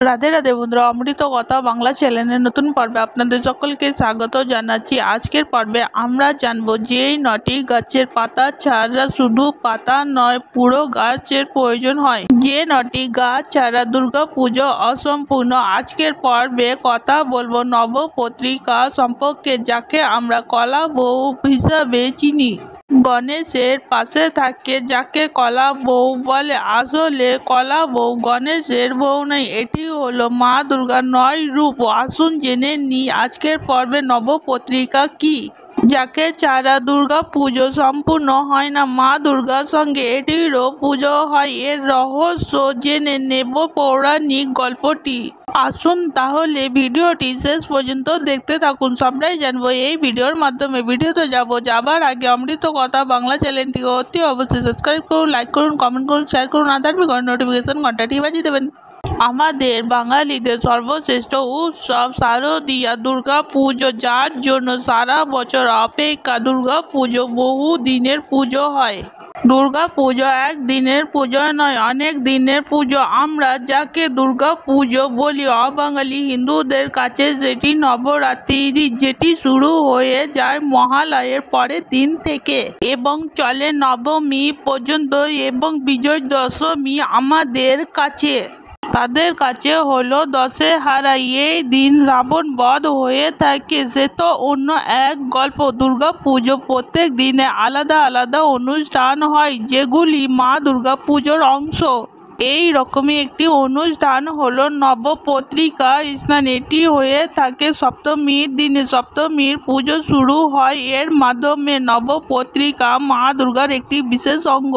রাধে রাধে বন্ধুরা, অমৃত কথা বাংলা চ্যানেলের নতুন পর্বে আপনাদের সকলকে স্বাগত জানাচ্ছি। আজকের পর্বে আমরা জানবো যে 9টি গাছের পাতা ছাড়া শুধু পাতা নয়, পুরো গাছের প্রয়োজন হয়। যে 9টি গাছ ছাড়া দুর্গা পুজো অসম্পূর্ণ। আজকের পর্বে কথা বলবো নবপত্রিকা সম্পর্কে, যাকে আমরা কলা বউ হিসাবে চিনি। গণেশের পাশে থাকে যাকে কলা বউ বলে। আসলে কলা বউ গণেশের বউ নয়, এটি হলো মা দুর্গার 9 রূপ। আসুন জেনে নিই আজকের পর্বে নবপত্রিকা কি, যাকে ছাড়া দুর্গা পুজো সম্পূর্ণ হয় না। মা দুর্গার সঙ্গে এটিরও পুজো হয়, এর রহস্য জেনে নেব পৌরাণিক গল্পটি। আসুন তাহলে ভিডিওটি শেষ পর্যন্ত দেখতে থাকুন। সবটাই জানবো এই ভিডিওর মাধ্যমে। ভিডিওতে যাবার আগে অমৃত কথা বাংলা চ্যানেলটিকে অতি অবশ্যই সাবস্ক্রাইব করুন, লাইক করুন, কমেন্ট করুন, শেয়ার করুন, আধার্মিক নোটিফিকেশন ঘন্টাটি বাজিয়ে দেবেন। আমাদের বাঙালিদের সর্বশ্রেষ্ঠ উৎসব শারদীয়া দুর্গা পুজো, যার জন্য সারা বছর অপেক্ষা। দুর্গা পুজো বহু দিনের পুজো হয়। দুর্গা পুজো একদিনের পুজো নয়, অনেক দিনের পুজো। আমরা যাকে দুর্গা পুজো বলি, অবাঙালি হিন্দুদের কাছে সেটি নবরাত্রি, যেটি শুরু হয়ে যায় মহালয়ের পরের দিন থেকে এবং চলে নবমী পর্যন্ত, এবং বিজয় দশমী আমাদের কাছে তাদের কাছে হলো দশেহারা। এই দিন রাবণ বধ হয়ে থাকে, সে তো অন্য এক গল্প। দুর্গা পুজো প্রত্যেক দিনে আলাদা আলাদা অনুষ্ঠান হয়, যেগুলি মা দুর্গা পুজোর অংশ। এই রকমই একটি অনুষ্ঠান হলো নবপত্রিকা স্নান। এটি হয়ে থাকে সপ্তমীর দিনে। সপ্তমীর পুজো শুরু হয় এর মাধ্যমে। নবপত্রিকা মা দুর্গার একটি বিশেষ অঙ্গ।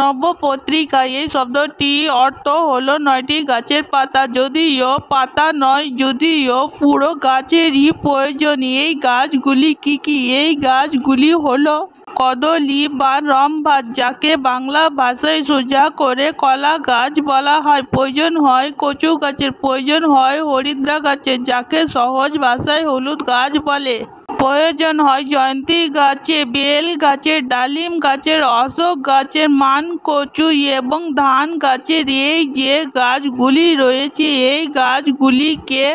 নবপত্রিকা এই শব্দটির অর্থ হলো 9টি গাছের পাতা। যদিও পাতা নয়, যদিও পুরো গাছেরই প্রয়োজন। এই গাছগুলি কি কি? এই গাছগুলি হলো কদলী বা রম্ভা, যাকে বাংলা ভাষায় সোজা করে কলা গাছ বলা হয়। প্রয়োজন হয় কচু গাছের, প্রয়োজন হয় হরিদ্রা গাছের, যাকে সহজ ভাষায় হলুদ গাছ বলে। প্রয়োজন হয় জয়ন্তী গাছে, বেল গাছের, ডালিম গাছের, অশোক গাছের, মানকচু এবং ধান গাছের। এই যে গাছগুলি রয়েছে, এই গাছগুলিকে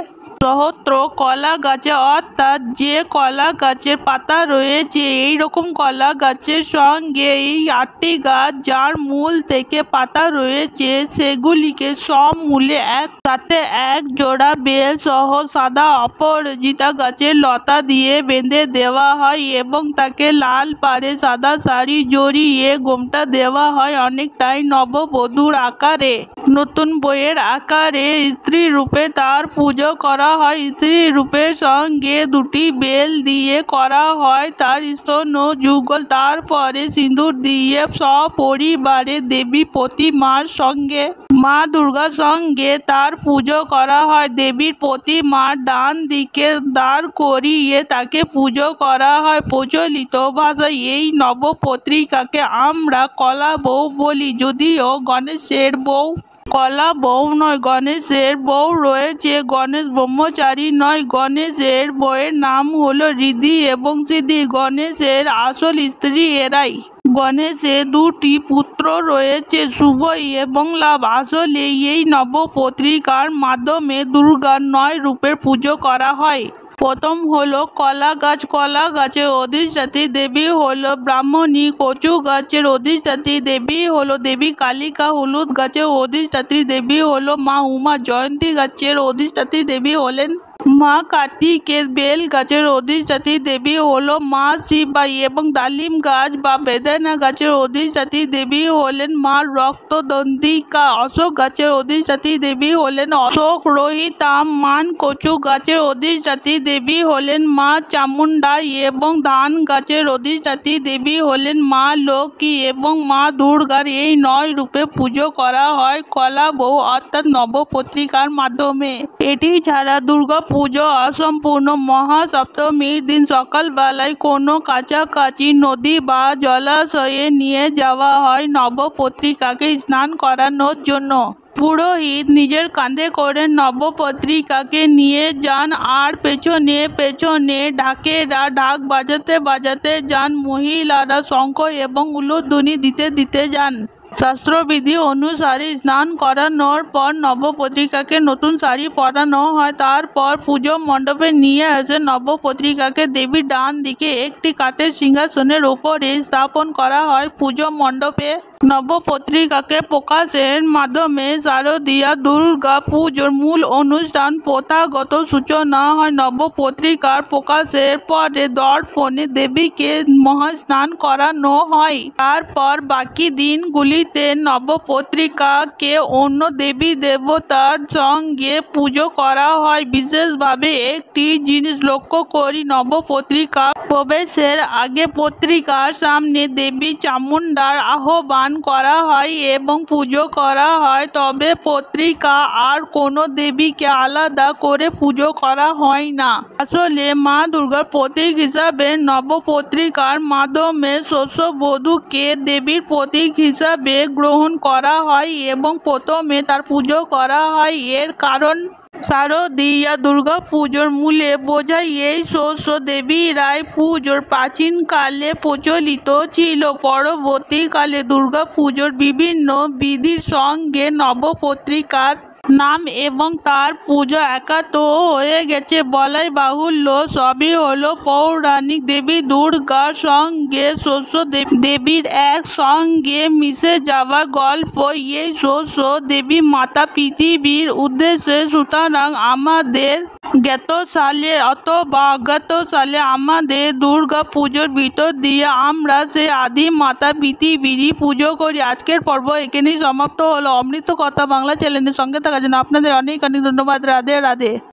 সহস্র কলা গাছে, অর্থাৎ যে কলা গাছের পাতা রয়েছে, এই রকম কলা গাছের সঙ্গে এই 8টি গাছ যার মূল থেকে পাতা রয়েছে, সেগুলিকে সব মূলে একসাথে এক জোড়া বেল সহ সাদা অপরাজিতা গাছের লতা দিয়ে বেঁধে দেওয়া হয় এবং তাকে লাল পাড়ে সাদা শাড়ি জড়িয়ে গোমটা দেওয়া হয়, অনেকটাই নববধূর আকারে, নতুন বইয়ের আকারে। স্ত্রী রূপে তার পুজো করা হয়। স্ত্রী রূপের সঙ্গে 2টি বেল দিয়ে করা হয় তার স্তন যুগল। তারপরে সিঁদুর দিয়ে সপরিবারে দেবী প্রতিমার সঙ্গে মা দুর্গার সঙ্গে তার পুজো করা হয়। দেবীর প্রতিমার ডান দিকে দাঁড় করিয়ে তাকে পুজো করা হয়। প্রচলিত ভাষায় এই নবপত্রিকাকে আমরা কলা বউ বলি, যদিও গণেশের বউ কলা বউ নয়, গণেশের বউ রয়েছে। গণেশ ব্রহ্মচারী নয়, গণেশের বউয়ের নাম হলো ঋদ্ধি এবং সিদ্ধি। গণেশের আসল স্ত্রী এরাই। গণেশের 2টি পুত্র রয়েছে, শুভ এবং লাভ। আসলে এই নবপত্রিকার মাধ্যমে দুর্গার 9 রূপের পুজো করা হয়। প্রথম হলো কলা গাছ। কলা গাছের অধিষ্ঠাত্রী দেবী হলো ব্রাহ্মণী। কচু গাছের অধিষ্ঠাত্রী দেবী হলো দেবী কালিকা। হলুদ গাছের অধিষ্ঠাত্রী দেবী হলো মা উমা। জয়ন্তী গাছের অধিষ্ঠাত্রী দেবী হলেন মা কার্তিকের। বেল গাছের অধিষ্ঠাত্রী দেবী হলো মা শিবাই এবং ডালিম গাছ বা বেদানা গাছের অধিষ্ঠাত্রী দেবী হলেন মা রক্তদন্তিকা। অশোক গাছের অধিষ্ঠাত্রী দেবী হলেন অশোক রোহিতা। মানকচু গাছের অধিষ্ঠাত্রী দেবী হলেন মা চামুন্ডা এবং ধান গাছের অধিষ্ঠাত্রী দেবী হলেন মা লক্ষ্মী এবং মা দুর্গার এই 9 রূপে পুজো করা হয় কলা বউ অর্থাৎ নবপত্রিকার মাধ্যমে। এটি ছাড়া দুর্গা পুজো অসম্পূর্ণ। মহাসপ্তমীর দিন সকালবেলায় কোনো কাছাকাছি নদী বা জলাশয়ে নিয়ে যাওয়া হয় নবপত্রিকাকে স্নান করানোর জন্য। পুরোহিত নিজের কাঁধে করে নবপত্রিকাকে নিয়ে যান আর পেছনে পেছনে ঢাকেরা ঢাক বাজাতে বাজাতে যান। মহিলারা শঙ্খ এবং উলুধ্বনি দিতে দিতে যান। শাস্ত্রবিধি অনুসারে স্নান করানোর পর নবপত্রিকাকে নতুন শাড়ি পরানো হয়। তারপর পুজো মণ্ডপে নিয়ে এসে নবপত্রিকাকে দেবীর ডান দিকে একটি কাঠের সিংহাসনের উপরে স্থাপন করা হয়। পুজো মণ্ডপে নবপত্রিকাকে প্রকাশের মাধ্যমে শারদীয়া দুর্গা পুজোর মূল অনুষ্ঠান প্রথাগত সূচনা হয়। নবপত্রিকার প্রকাশের পরে দর্পণে দেবীকে মহাস্নান করানো হয়। তারপর বাকি দিনগুলিতে নবপত্রিকাকে অন্য দেবী দেবতার সঙ্গে পুজো করা হয়। বিশেষভাবে একটি জিনিস লক্ষ্য করি, নবপত্রিকা প্রবেশের আগে পত্রিকার সামনে দেবী চামুণ্ডার আহ্বান করা হয় এবং পুজো করা হয়। তবে পত্রিকা আর কোনো দেবীকে আলাদা করে পুজো করা হয় না। আসলে মা দুর্গার প্রতীক হিসাবে নবপত্রিকার মাধ্যমে শস্যবধূকে দেবীর প্রতীক হিসাবে গ্রহণ করা হয় এবং প্রথমে তার পুজো করা হয়। এর কারণ শারদীয়া দুর্গা পুজোর মূলে বোঝায় এই শস্য দেবীরাই পুজোর প্রাচীনকালে প্রচলিত ছিল। পরবর্তীকালে দুর্গা পুজোর বিভিন্ন বিধির সঙ্গে নবপত্রিকার নাম এবং তার পুজো একাত্ম হয়ে গেছে বলাই বাহুল্য। সবই হলো পৌরাণিক দেবী দুর্গার সঙ্গে শস্য দেবীর এক সঙ্গে মিশে যাওয়ার গল্প। এই শস্য দেবী মাতা পৃথিবীর উদ্দেশ্যে, সুতরাং আমাদের জ্ঞাত সালে অথবা অজ্ঞাত সালে আমাদের দুর্গা পুজোর ভিতর দিয়ে আমরা সেই আদি মাতা পৃথিবীরই পুজো করি। আজকের পর্ব এখানেই সমাপ্ত হলো। অমৃত কথা বাংলা চ্যানেলের সঙ্গে থাকার জন্য আপনাদের অনেক অনেক ধন্যবাদ। রাধে রাধে।